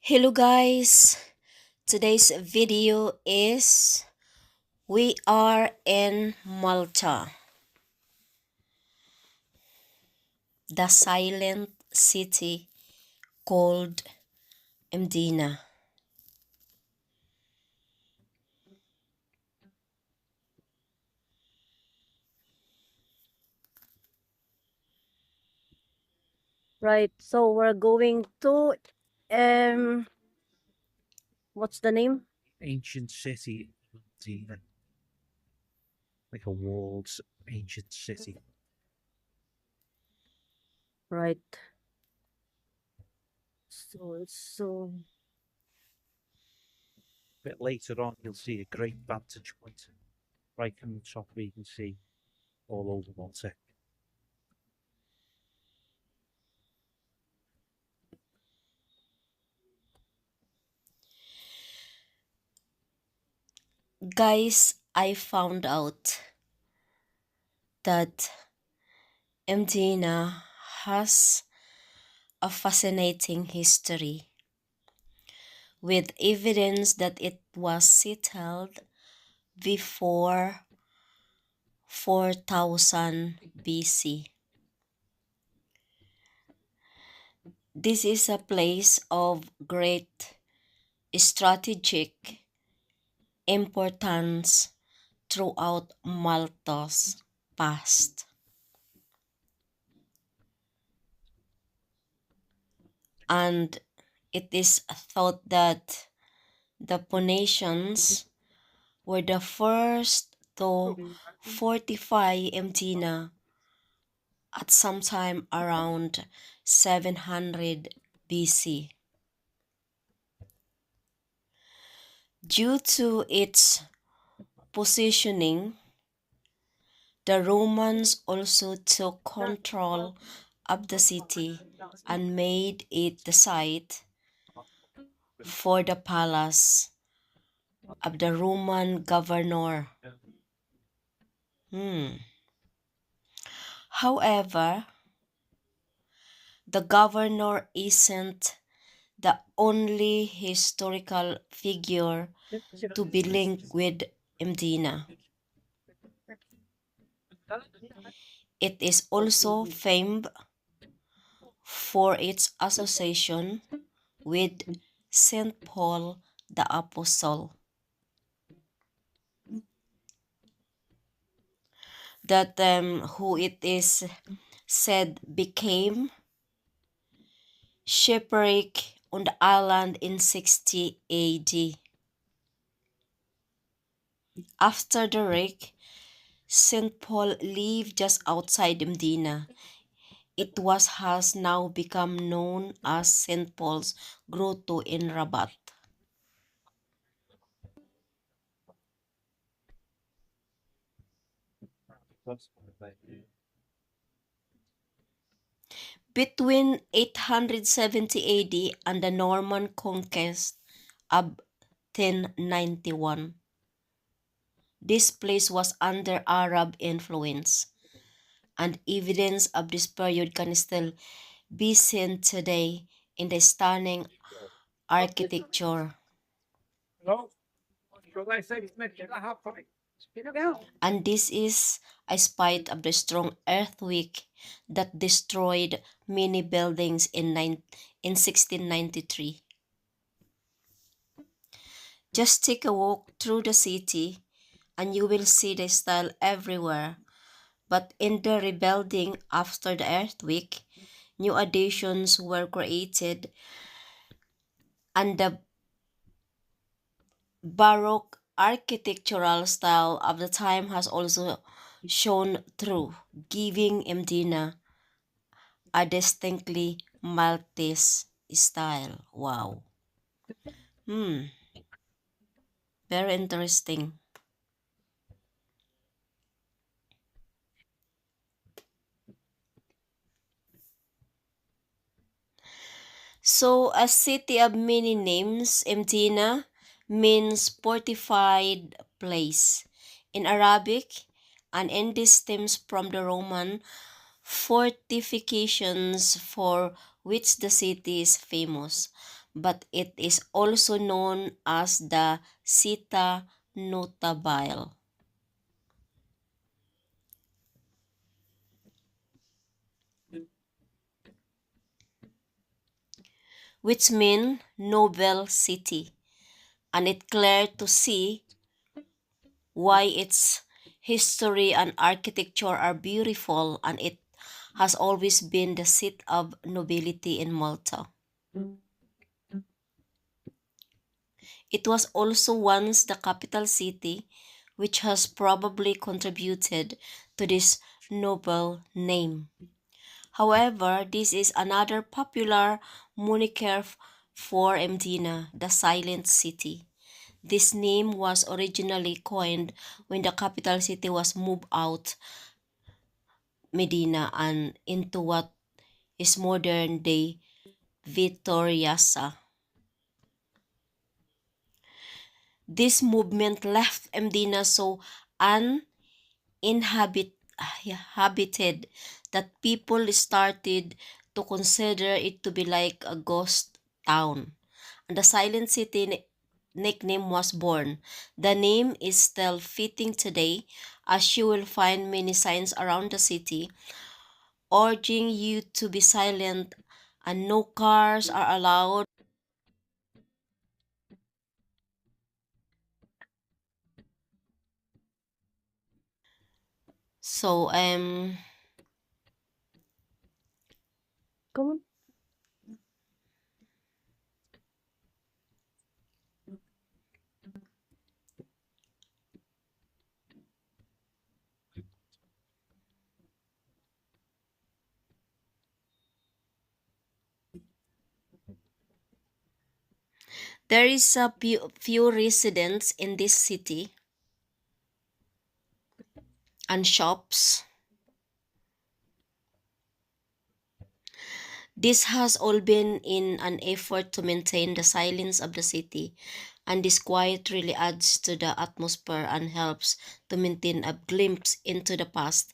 Hello guys, today's video is we are in Malta, the silent city called Mdina. Right, so we're going to um what's the name? Ancient city, Medina, like a walled ancient city. Right. So A bit later on, you'll see a great vantage point right from the top where you can see all over Malta. guys, I found out that Mdina has a fascinating history with evidence that it was settled before 4000 BC. This is a place of great strategic importance throughout Malta's past, and it is thought that the Phoenicians were the first to fortify Mdina at some time around 700 BC. Due to its positioning, the Romans also took control of the city and made it the site for the palace of the Roman governor. Hmm. However, the governor isn't the only historical figure to be linked with Mdina. It is also famed for its association with St. Paul the Apostle. That who it is said became shipwreck on the island in 60 AD. After the wreck, St. Paul lived just outside Medina. It has now become known as St. Paul's Grotto in Rabat. Between 870 AD and the Norman conquest of 1091, this place was under Arab influence, and evidence of this period can still be seen today in the stunning architecture. And this is a spite of the strong earthquake that destroyed many buildings in 1693. Just take a walk through the city and you will see the style everywhere. But in the rebuilding after the earthquake, new additions were created and the Baroque architectural style of the time has also shown through, giving Mdina a distinctly Maltese style. Wow. Hmm, very interesting. So, a city of many names, Mdina means fortified place in Arabic, and in this stems from the Roman fortifications for which the city is famous. but it is also known as the Sita Notabile, which mean noble city, and it clear to see why its history and architecture are beautiful, and it has always been the seat of nobility in Malta. It was also once the capital city, which has probably contributed to this noble name. However, this is another popular moniker for Medina, the Silent City. This name was originally coined when the capital city was moved out Medina and into what is modern day Vitoriasa. This movement left Medina so uninhabited that people started to consider it to be like a ghost town. And the Silent City nickname was born. The name is still fitting today, as you will find many signs around the city urging you to be silent and no cars are allowed. So there is a few residents in this city and shops. This has all been in an effort to maintain the silence of the city, and this quiet really adds to the atmosphere and helps to maintain a glimpse into the past.